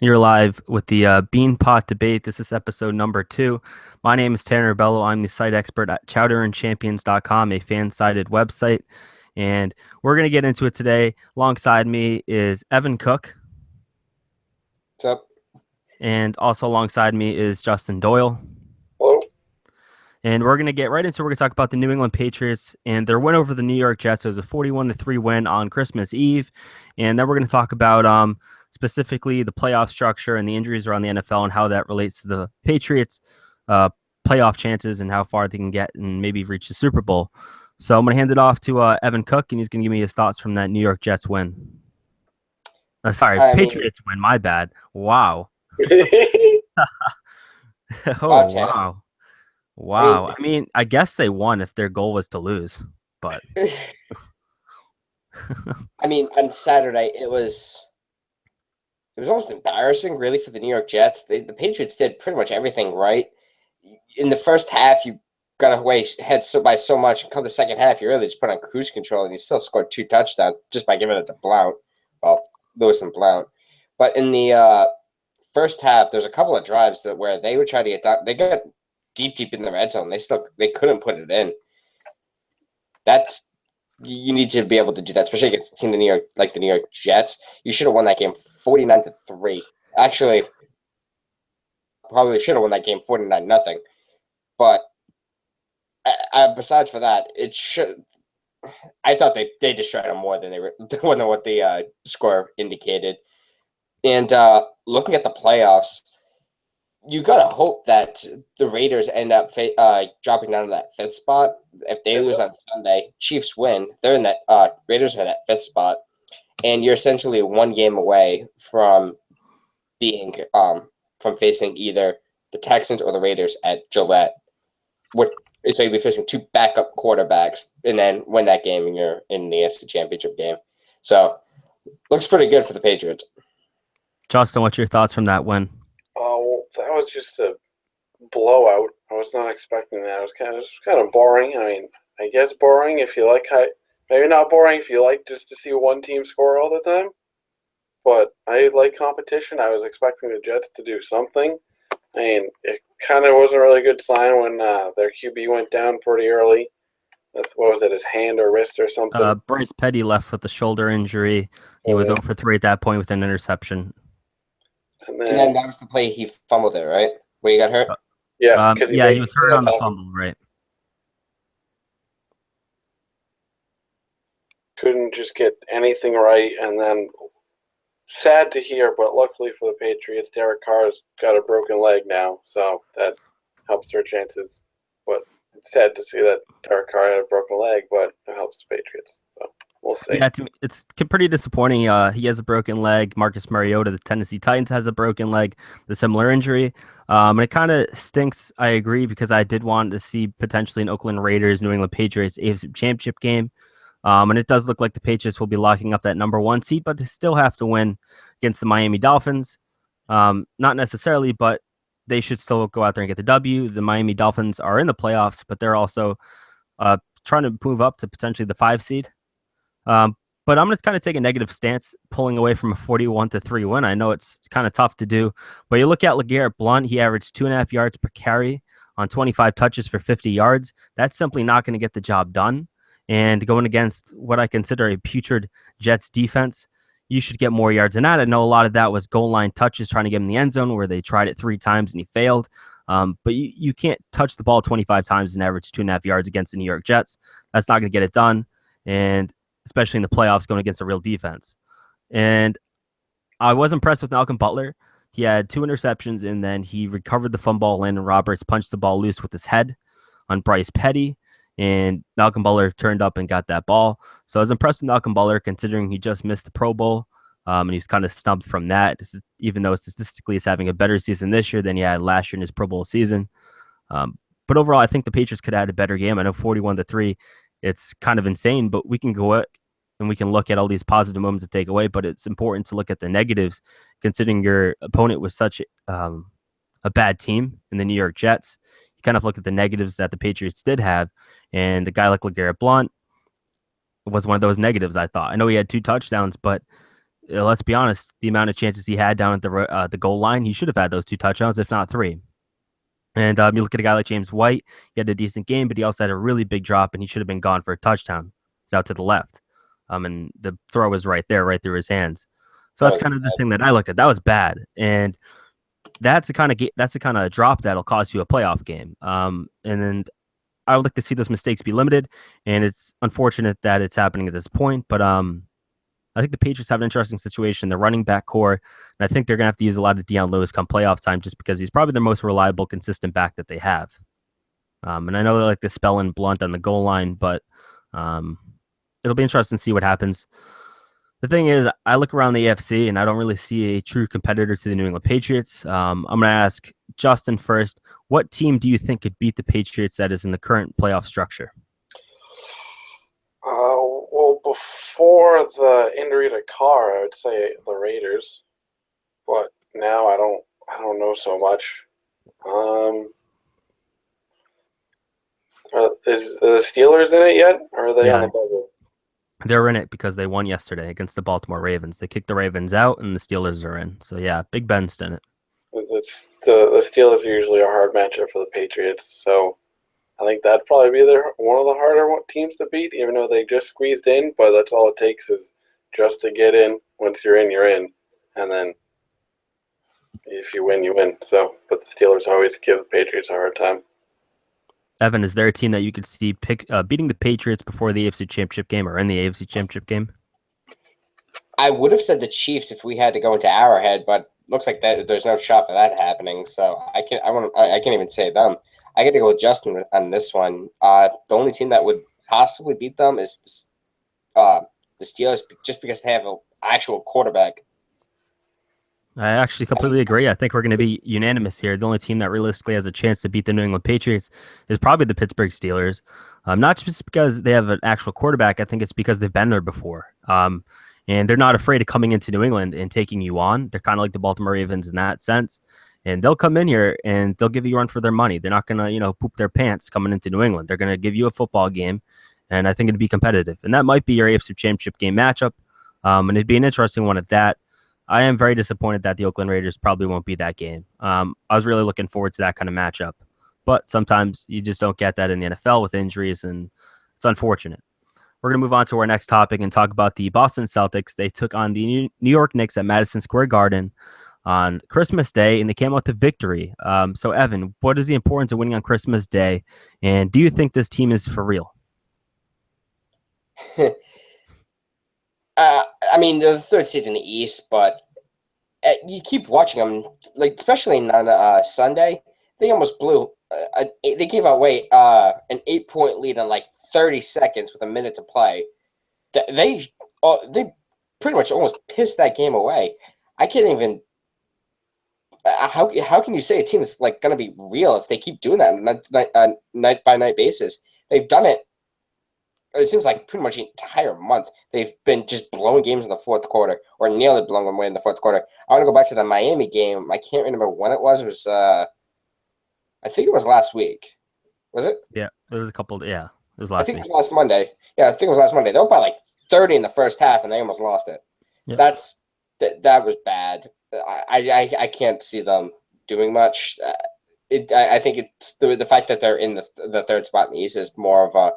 You're live with the Bean Pot Debate. This is episode number 2. My name is Tanner Bello. I'm the site expert at chowderandchampions.com, a fan-sided website. And we're going to get into it today. Alongside me is Evan Cook. What's up? And also alongside me is Justin Doyle. Hello. And we're going to get right into it. We're going to talk about the New England Patriots and their win over the New York Jets. It was a 41-3 win on Christmas Eve. And then we're going to talk about specifically the playoff structure and the injuries around the NFL and how that relates to the Patriots' playoff chances and how far they can get and maybe reach the Super Bowl. So I'm going to hand it off to Evan Cook, and he's going to give me his thoughts from that New York Jets win. Patriots win. My bad. Wow. Wow. Wow. I mean, I guess they won if their goal was to lose, but I mean, on Saturday it was almost embarrassing, really, for the New York Jets. The Patriots did pretty much everything right. In the first half, you got away ahead by so much. Come the second half, you really just put on cruise control, and you still scored 2 touchdowns just by giving it to Blount. Well, Lewis and Blount. But in the first half, there's a couple of drives where they would try to get down. They got deep in the red zone. They couldn't put it in. You need to be able to do that, especially against a team the New York Jets. You should have won that game 49-3. Actually, probably should have won that game 49-0. But besides for that, I thought they destroyed them more than what the score indicated. And looking at the playoffs, you gotta hope that the Raiders end up dropping down to that 5th spot. If they lose on Sunday, Chiefs win. They're in that Raiders are in that 5th spot, and you're essentially 1 game away from being from facing either the Texans or the Raiders at Gillette. So you'll be facing 2 backup quarterbacks, and then win that game, and you're in the AFC Championship game. So looks pretty good for the Patriots. Justin, what's your thoughts from that win? That was just a blowout. I was not expecting that. It was kind of boring. I mean, I guess boring if you like maybe not boring if you like just to see one team score all the time. But I like competition. I was expecting the Jets to do something. I mean, it kind of wasn't a really good sign when their QB went down pretty early. What was it, his hand or wrist or something? Bryce Petty left with a shoulder injury. He was 0 for 3 at that point with an interception. And then that was the play he fumbled it, right? Where he got hurt? Yeah. He was hurt on the fumble, right? Couldn't just get anything right, and then sad to hear, but luckily for the Patriots, Derek Carr's got a broken leg now, so that helps their chances. But it's sad to see that Derek Carr had a broken leg, but it helps the Patriots. So we'll see. Yeah, it's pretty disappointing. He has a broken leg. Marcus Mariota, the Tennessee Titans, has a broken leg, the similar injury. And it kind of stinks, I agree, because I did want to see potentially an Oakland Raiders, New England Patriots AFC Championship game. And it does look like the Patriots will be locking up that number 1 seed, but they still have to win against the Miami Dolphins. Not necessarily, but they should still go out there and get the W. The Miami Dolphins are in the playoffs, but they're also trying to move up to potentially the 5 seed. But I'm going to kind of take a negative stance, pulling away from a 41-3 win. I know it's kind of tough to do, but you look at LeGarrette Blount, he averaged 2.5 yards per carry on 25 touches for 50 yards. That's simply not going to get the job done. And going against what I consider a putrid Jets defense, you should get more yards than that. I know a lot of that was goal line touches, trying to get him in the end zone where they tried it 3 times and he failed. But you can't touch the ball 25 times and average 2.5 yards against the New York Jets. That's not going to get it done. And especially in the playoffs going against a real defense. And I was impressed with Malcolm Butler. He had 2 interceptions, and then he recovered the fumble. Landon Roberts punched the ball loose with his head on Bryce Petty, and Malcolm Butler turned up and got that ball. So I was impressed with Malcolm Butler, considering he just missed the Pro Bowl, and he was kind of stumped from that, even though statistically he's having a better season this year than he had last year in his Pro Bowl season. But overall, I think the Patriots could have had a better game. I know 41-3, it's kind of insane, but we can go and we can look at all these positive moments to take away, but it's important to look at the negatives, considering your opponent was such a bad team in the New York Jets. You kind of look at the negatives that the Patriots did have, and a guy like LeGarrette Blount was one of those negatives, I thought. I know he had 2 touchdowns, but let's be honest, the amount of chances he had down at the goal line, he should have had those 2 touchdowns, if not 3. And you look at a guy like James White, he had a decent game, but he also had a really big drop, and he should have been gone for a touchdown. He's out to the left. And the throw was right there, right through his hands. So that's kind of the thing that I looked at. That was bad. And that's the kind of drop that'll cost you a playoff game. And then I would like to see those mistakes be limited, and it's unfortunate that it's happening at this point. But I think the Patriots have an interesting situation. The running back core, and I think they're going to have to use a lot of Deion Lewis come playoff time, just because he's probably the most reliable, consistent back that they have. And I know they like to spell in Blunt on the goal line, but it'll be interesting to see what happens. The thing is, I look around the AFC and I don't really see a true competitor to the New England Patriots. I'm going to ask Justin first. What team do you think could beat the Patriots that is in the current playoff structure? Well, before the injury to Carr, I would say the Raiders, but now I don't know so much. Is the Steelers in it yet, or are they on the bubble? They're in it because they won yesterday against the Baltimore Ravens. They kicked the Ravens out, and the Steelers are in. So, yeah, Big Ben's in it. The Steelers are usually a hard matchup for the Patriots, so I think that'd probably be one of the harder teams to beat, even though they just squeezed in. But that's all it takes is just to get in. Once you're in, you're in. And then if you win, you win. So, but the Steelers always give the Patriots a hard time. Evan, is there a team that you could see beating the Patriots before the AFC Championship game or in the AFC Championship game? I would have said the Chiefs if we had to go into Arrowhead, but looks like that there's no shot for that happening. So I can't even say them. I got to go with Justin on this one. The only team that would possibly beat them is the Steelers, just because they have an actual quarterback. I actually completely agree. I think we're going to be unanimous here. The only team that realistically has a chance to beat the New England Patriots is probably the Pittsburgh Steelers. Not just because they have an actual quarterback. I think it's because they've been there before. And they're not afraid of coming into New England and taking you on. They're kind of like the Baltimore Ravens in that sense. And they'll come in here and they'll give you a run for their money. They're not going to, poop their pants coming into New England. They're going to give you a football game, and I think it'd be competitive. And that might be your AFC Championship game matchup. And it'd be an interesting one at that. I am very disappointed that the Oakland Raiders probably won't be that game. I was really looking forward to that kind of matchup. But sometimes you just don't get that in the NFL with injuries, and it's unfortunate. We're going to move on to our next topic and talk about the Boston Celtics. They took on the New York Knicks at Madison Square Garden on Christmas Day, and they came out to victory. So, Evan, what is the importance of winning on Christmas Day, and do you think this team is for real? I mean, they're the third seed in the East, but you keep watching them, like especially on Sunday. They almost blew. They gave away an 8-point lead in like 30 seconds with a minute to play. They pretty much almost pissed that game away. I can't even. How can you say a team is like going to be real if they keep doing that on a night by night basis? They've done it. It seems like pretty much the entire month they've been just blowing games in the fourth quarter, or nearly blowing them away in the fourth quarter. I want to go back to the Miami game. I can't remember when it was. It was, I think it was last week. Was it? Yeah, it was a couple. Yeah, it was last week. I think it was last Monday. Yeah, I think it was last Monday. They were by like 30 in the first half, and they almost lost it. Yep. That was bad. I can't see them doing much. I think it's the fact that they're in the third spot in the East is more of a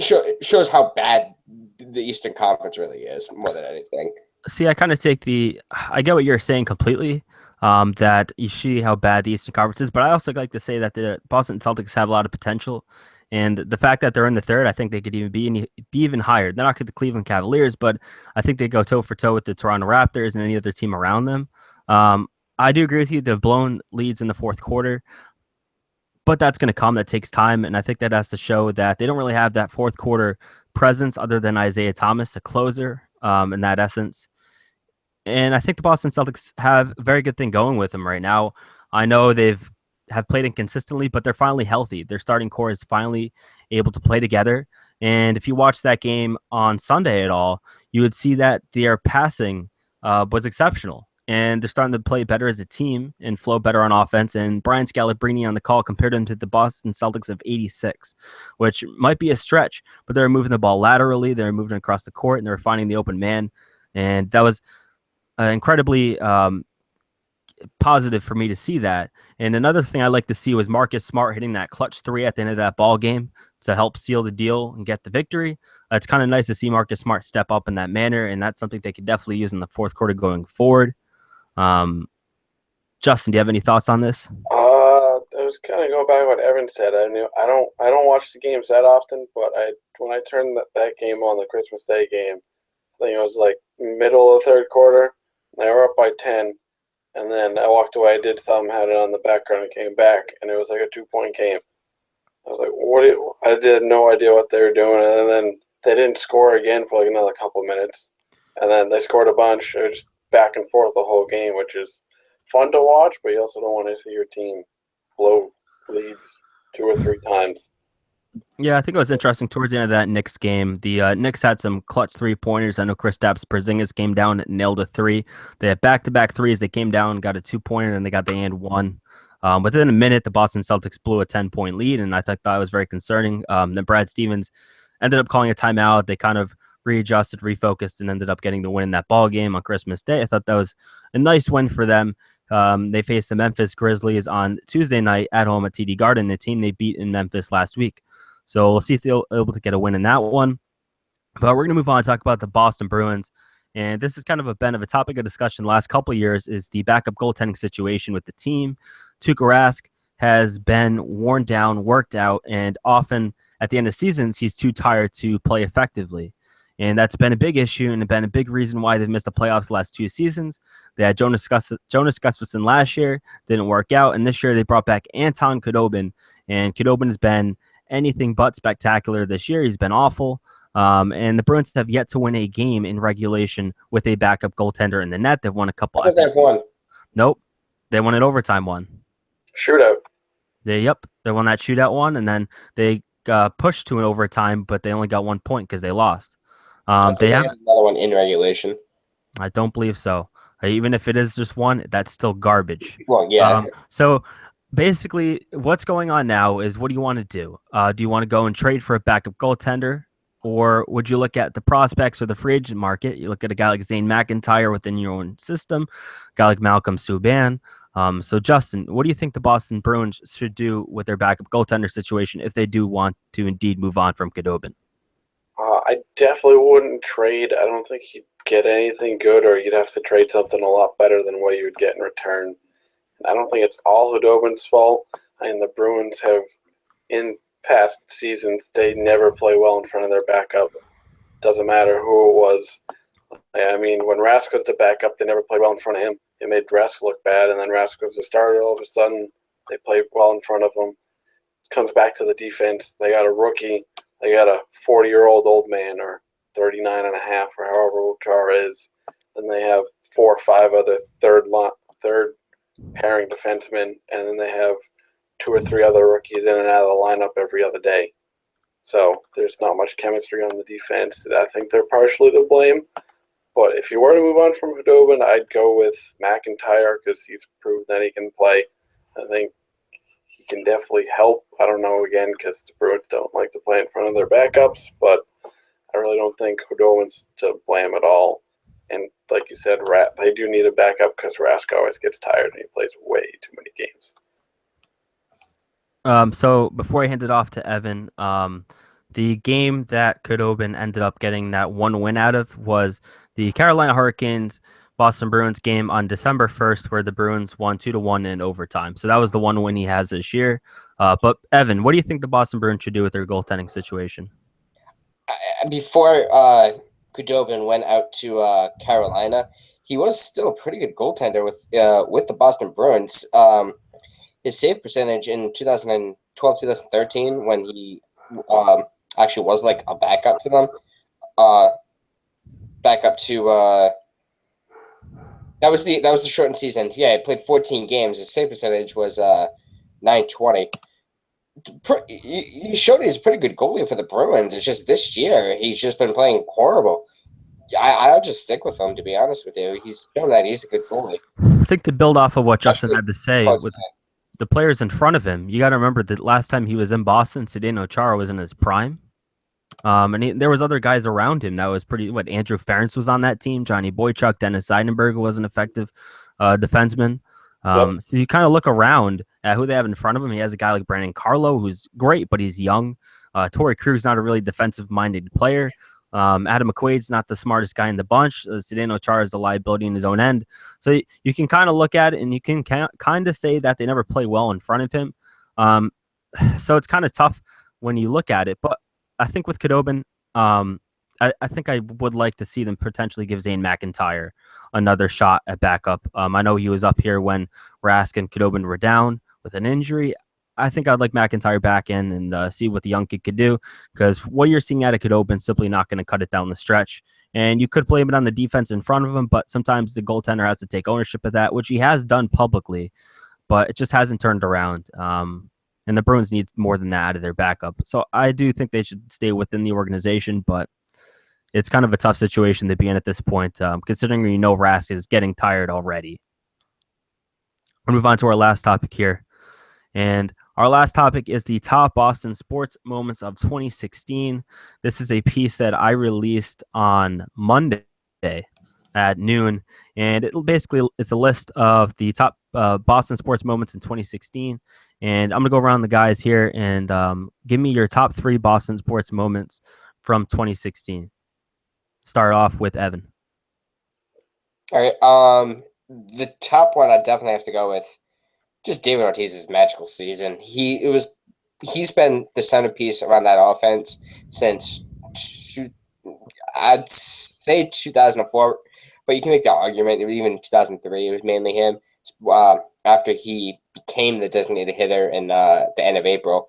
shows how bad the Eastern Conference really is more than anything. See, I kind of I get what you're saying completely, that you see how bad the Eastern Conference is, but I also like to say that the Boston Celtics have a lot of potential, and the fact that they're in the third, I think they could even be even higher. They're not the Cleveland Cavaliers, but I think they go toe for toe with the Toronto Raptors and any other team around them. I do agree with you. They've blown leads in the fourth quarter, but that's going to come. That takes time, and I think that has to show that they don't really have that fourth quarter presence other than Isaiah Thomas, a closer, in that essence. And I think the Boston Celtics have a very good thing going with them right now. I know have played inconsistently, but they're finally healthy. Their starting core is finally able to play together. And if you watch that game on Sunday at all, you would see that their passing was exceptional. and they're starting to play better as a team and flow better on offense. And Brian Scalabrine on the call compared them to the Boston Celtics of '86, which might be a stretch, but they're moving the ball laterally, they're moving across the court, and they're finding the open man. And that was incredibly positive for me to see that. And another thing I like to see was Marcus Smart hitting that clutch three at the end of that ball game to help seal the deal and get the victory. It's kind of nice to see Marcus Smart step up in that manner, and that's something they could definitely use in the fourth quarter going forward. Justin, do you have any thoughts on this? I was kind of going back to what Evan said. I don't watch the games that often, but when I turned that game on, the Christmas Day game, I think it was like middle of the third quarter. They were up by 10, and then I walked away, did something, had it on the background, and came back, and it was like a 2-point game. I was like, I had no idea what they were doing, and then they didn't score again for like another couple minutes, and then they scored a bunch. It was just back and forth the whole game, which is fun to watch, but you also don't want to see your team blow leads 2 or 3 times. Yeah, I think it was interesting towards the end of that Knicks game. The Knicks had some clutch 3-pointers. I know Kristaps Porzingis came down and nailed a 3. They had back-to-back threes. They came down, got a 2-pointer, and they got the and 1. Within a minute, the Boston Celtics blew a 10-point lead, and I thought that was very concerning. Then Brad Stevens ended up calling a timeout. They kind of readjusted, refocused, and ended up getting the win in that ball game on Christmas Day. I thought that was a nice win for them. They faced the Memphis Grizzlies on Tuesday night at home at TD Garden, the team they beat in Memphis last week. So we'll see if they're able to get a win in that one. But we're going to move on and talk about the Boston Bruins. And this is kind of been a topic of discussion the last couple of years is the backup goaltending situation with the team. Tuukka Rask has been worn down, worked out, and often at the end of seasons, he's too tired to play effectively. And that's been a big issue and been a big reason why they've missed the playoffs the last 2 seasons. They had Jonas Gustafsson last year, didn't work out. And this year they brought back Anton Khudobin. And Khudobin has been anything but spectacular this year. He's been awful. And the Bruins have yet to win a game in regulation with a backup goaltender in the net. They've won a couple. I thought they've won. Nope. They won an overtime one. Shootout. They won that shootout one, and then they pushed to an overtime, but they only got 1 point because they lost. They had another one in regulation. I don't believe so. Even if it is just one, that's still garbage. Well, yeah. So basically, what's going on now is what do you want to do? Do you want to go and trade for a backup goaltender? Or would you look at the prospects or the free agent market? You look at a guy like Zane McIntyre within your own system, a guy like Malcolm Subban. So, Justin, what do you think the Boston Bruins should do with their backup goaltender situation if they do want to indeed move on from Khudobin? I definitely wouldn't trade. I don't think you'd get anything good, or you'd have to trade something a lot better than what you would get in return. And I don't think it's all Khudobin's fault. I mean, the Bruins have, in past seasons, they never play well in front of their backup. Doesn't matter who it was. I mean, when Rask was the backup, they never played well in front of him. It made Rask look bad, and then Rask was the starter. All of a sudden, they played well in front of him. It comes back to the defense. They got a rookie. They got a 40-year-old old man, or 39 and a half, or however old Char is. Then they have 4 or 5 other third pairing defensemen, and then they have 2 or 3 other rookies in and out of the lineup every other day. So there's not much chemistry on the defense. I think they're partially to blame. But if you were to move on from Khudobin, I'd go with McIntyre because he's proved that he can play. I think he can definitely help. I don't know, again, because the Bruins don't like to play in front of their backups, but I really don't think Khudobin's to blame at all. And like you said, they do need a backup because Rask always gets tired and he plays way too many games. So before I hand it off to Evan, the game that Khudobin ended up getting that one win out of was the Carolina Hurricanes Boston Bruins game on December 1st, where the Bruins won 2-1 in overtime. So that was the one win he has this year. But Evan, what do you think the Boston Bruins should do with their goaltending situation? Before Khudobin went out to Carolina, he was still a pretty good goaltender with the Boston Bruins. His save percentage in 2012, 2013, when he actually was like a backup to them, that was the shortened season. Yeah, he played 14 games. His save percentage was .920. He showed he's a pretty good goalie for the Bruins. It's just this year he's just been playing horrible. I'll just stick with him, to be honest with you. He's shown that he's a good goalie. I think to build off of what Justin Especially had to say towards with the players in front of him, you got to remember that last time he was in Boston, Zdeno Chara was in his prime. And there was other guys around him that was pretty. What Andrew Ference was on that team. Johnny Boychuk, Dennis Seidenberg was an effective defenseman. So you kind of look around at who they have in front of him. He has a guy like Brandon Carlo, who's great, but he's young. Torrey Krug's not a really defensive-minded player. Adam McQuaid's not the smartest guy in the bunch. Zdeno Chara is a liability in his own end. So you can kind of look at it, and you can kind of say that they never play well in front of him. So it's kind of tough when you look at it. But I think with Khudobin, I think I would like to see them potentially give Zane McIntyre another shot at backup. I know he was up here when Rask and Khudobin were down with an injury. I think I'd like McIntyre back in and see what the young kid could do, because what you're seeing out of Khudobin is simply not going to cut it down the stretch. And you could blame it on the defense in front of him, but sometimes the goaltender has to take ownership of that, which he has done publicly, but it just hasn't turned around. And the Bruins need more than that out of their backup. So I do think they should stay within the organization, but it's kind of a tough situation to be in at this point, considering Rask is getting tired already. We'll move on to our last topic here. And our last topic is the top Boston sports moments of 2016. This is a piece that I released on Monday at noon, and it's a list of the top Boston sports moments in 2016. And I'm gonna go around the guys here and give me your top 3 Boston sports moments from 2016. Start off with Evan. All right. The top one I definitely have to go with just David Ortiz's magical season. He's been the centerpiece around that offense since I'd say 2004, but you can make the argument even 2003 it was mainly him. After he became the designated hitter in the end of April,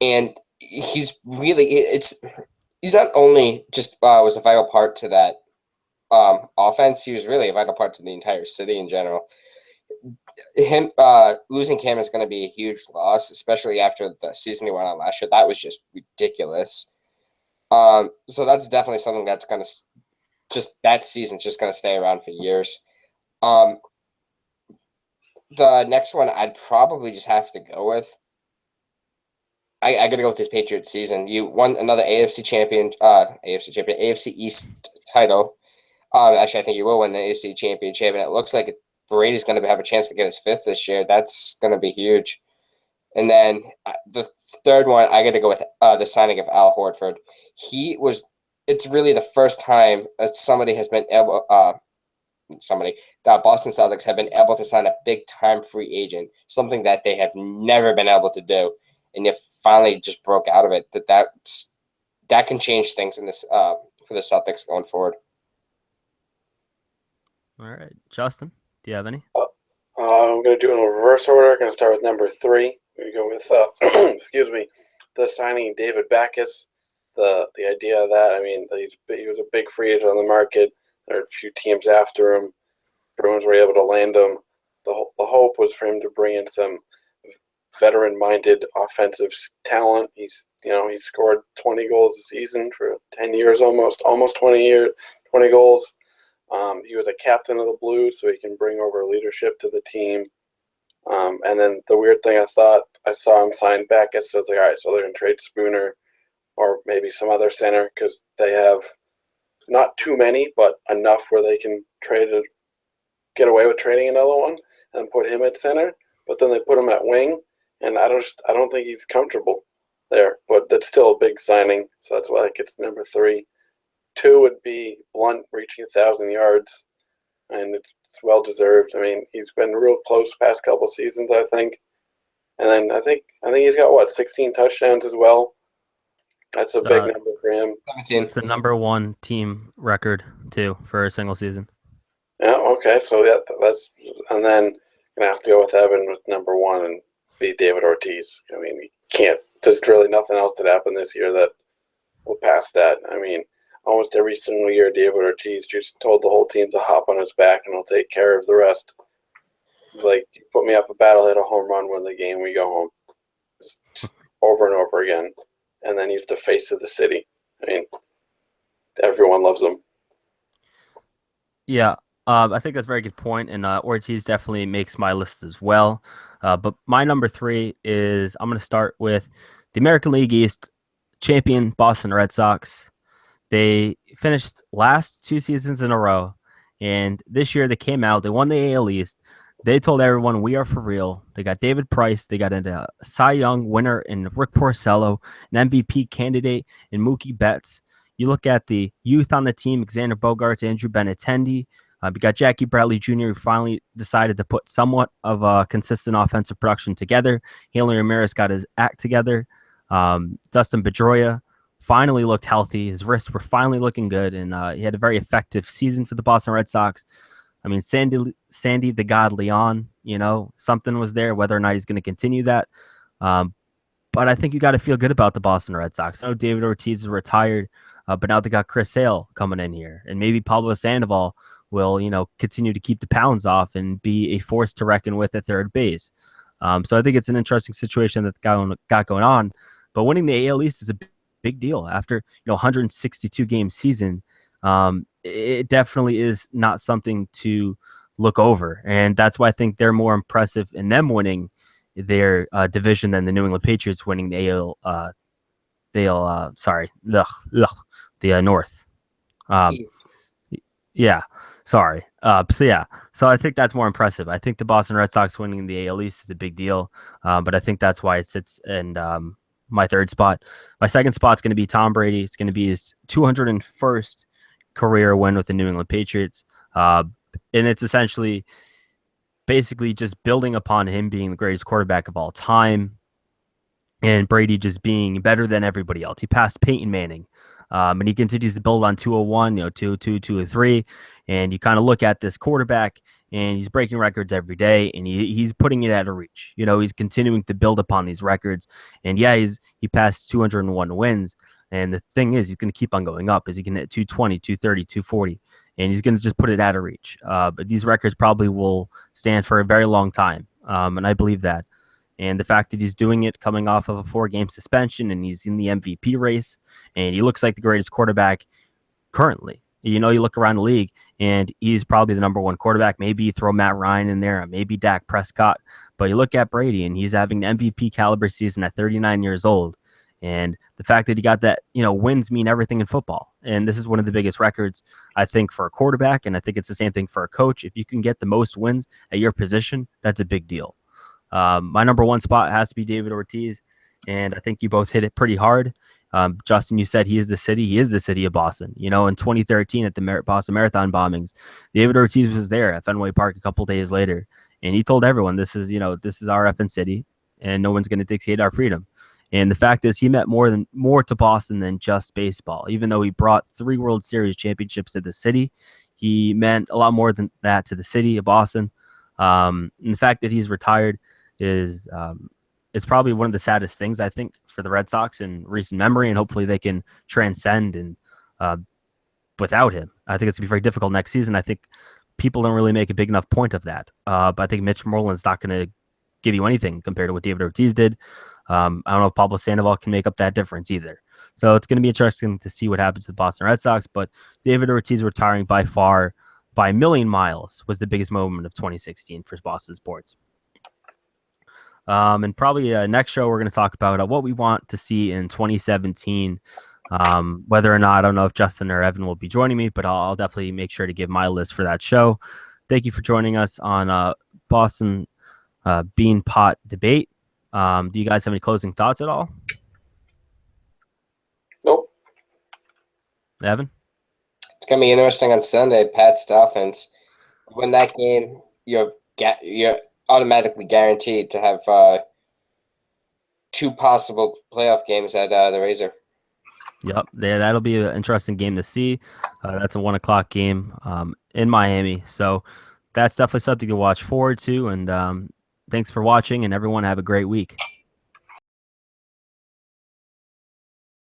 and he's not only just was a vital part to that offense, he was really a vital part to the entire city in general. Him losing Cam is going to be a huge loss, especially after the season he went on last year. That was just ridiculous. So that's definitely something that's going to that season's just going to stay around for years. The next one I'd probably just have to go with. I got to go with this Patriots season. You won another AFC East title. Actually, I think you will win the AFC championship, and it looks like Brady's going to have a chance to get his 5th this year. That's going to be huge. And then the third one, I got to go with the signing of Al Horford. It's really the first time somebody has been able, the Boston Celtics have been able to sign a big-time free agent, something that they have never been able to do. And you finally just broke out of it. That can change things in this for the Celtics going forward. All right, Justin, do you have any? I'm going to do it in reverse order. I'm going to start with number 3. I'm going to go with, excuse me, the signing David Backes. The idea of that, I mean, he was a big free agent on the market. There were a few teams after him. Bruins were able to land him. The hope was for him to bring in some veteran-minded offensive talent. He scored 20 goals a season for 10 years almost 20 goals. He was a captain of the Blues, so he can bring over leadership to the team. And then the weird thing I saw him sign Backes, so I was like, all right, so they're going to trade Spooner or maybe some other center because they have not too many, but enough where they can get away with trading another one and put him at center. But then they put him at wing, and I don't think he's comfortable there. But that's still a big signing, so that's why it gets number 3. 2 would be Blunt reaching 1,000 yards, and it's well deserved. I mean, he's been real close past couple seasons, I think. And then I think he's got 16 touchdowns as well. That's a big number for him. 17. It's the number 1 team record too for a single season. Yeah. Okay. So that's and then gonna have to go with Evan with number 1 and be David Ortiz. I mean, he can't. There's really nothing else that happened this year that will pass that. I mean, almost every single year, David Ortiz just told the whole team to hop on his back and he'll take care of the rest. Like, you put me up a battle, hit a home run, win the game, we go home. Just over and over again. And then he's the face of the city. I mean, everyone loves him. Yeah, I think that's a very good point, and Ortiz definitely makes my list as well. But my number three is I'm going to start with the American League East champion Boston Red Sox. They finished last 2 seasons in a row, and this year they came out. They won the AL East. They told everyone we are for real. They got David Price. They got a Cy Young winner in Rick Porcello, an MVP candidate in Mookie Betts. You look at the youth on the team: Xander Bogaerts, Andrew Benintendi. We got Jackie Bradley Jr., who finally decided to put somewhat of a consistent offensive production together. Haley Ramirez got his act together. Dustin Pedroia finally looked healthy. His wrists were finally looking good, and he had a very effective season for the Boston Red Sox. I mean, Sandy the God Leon, something was there. Whether or not he's going to continue that, um, but I think you got to feel good about the Boston Red Sox. I know David Ortiz is retired, but now they got Chris Sale coming in here, and maybe Pablo Sandoval will, continue to keep the pounds off and be a force to reckon with at third base. So I think it's an interesting situation that got going on. But winning the AL East is a big deal after 162 game season. It definitely is not something to look over, and that's why I think they're more impressive in them winning their division than the New England Patriots winning the AL. The North. Um, yeah, sorry. So I think that's more impressive. I think the Boston Red Sox winning the AL East is a big deal, but I think that's why it sits in my third spot. My second spot is going to be Tom Brady. It's going to be his 201st career win with the New England Patriots, and it's essentially basically just building upon him being the greatest quarterback of all time and Brady just being better than everybody else. He passed Peyton Manning, and he continues to build on 201, 202, 203. And you kind of look at this quarterback, and he's breaking records every day, and he's putting it out of reach. He's continuing to build upon these records. And yeah, he passed 201 wins. And the thing is, he's going to keep on going up. Is he going to hit 220, 230, 240? And he's going to just put it out of reach. But these records probably will stand for a very long time. And I believe that. And the fact that he's doing it coming off of a 4-game suspension and he's in the MVP race and he looks like the greatest quarterback currently. You look around the league and he's probably the number one quarterback. Maybe you throw Matt Ryan in there, maybe Dak Prescott. But you look at Brady and he's having an MVP caliber season at 39 years old. And the fact that he got that, wins mean everything in football. And this is one of the biggest records, I think, for a quarterback. And I think it's the same thing for a coach. If you can get the most wins at your position, that's a big deal. My number one spot has to be David Ortiz, and I think you both hit it pretty hard. Justin, you said he is the city. He is the city of Boston. In 2013 at the Boston Marathon bombings, David Ortiz was there at Fenway Park a couple days later, and he told everyone, this is our effing city, and no one's going to dictate our freedom. And the fact is, he meant more to Boston than just baseball. Even though he brought 3 World Series championships to the city, he meant a lot more than that to the city of Boston. And the fact that he's retired is it's probably one of the saddest things, I think, for the Red Sox in recent memory, and hopefully they can transcend and without him. I think it's going to be very difficult next season. I think people don't really make a big enough point of that. But I think Mitch Moreland's not going to give you anything compared to what David Ortiz did. I don't know if Pablo Sandoval can make up that difference either. So it's going to be interesting to see what happens to the Boston Red Sox. But David Ortiz retiring by far, by a million miles, was the biggest moment of 2016 for Boston sports. And probably next show, we're going to talk about what we want to see in 2017. Whether or not, I don't know if Justin or Evan will be joining me, but I'll definitely make sure to give my list for that show. Thank you for joining us on Boston Bean Pot Debate. Do you guys have any closing thoughts at all? Nope. Evan? It's going to be interesting on Sunday. Pat's Dolphins. Win that game, you're automatically guaranteed to have 2 possible playoff games at the Razor. Yep, that'll be an interesting game to see. That's a 1:00 game in Miami, so that's definitely something to watch forward to. And thanks for watching, and everyone have a great week.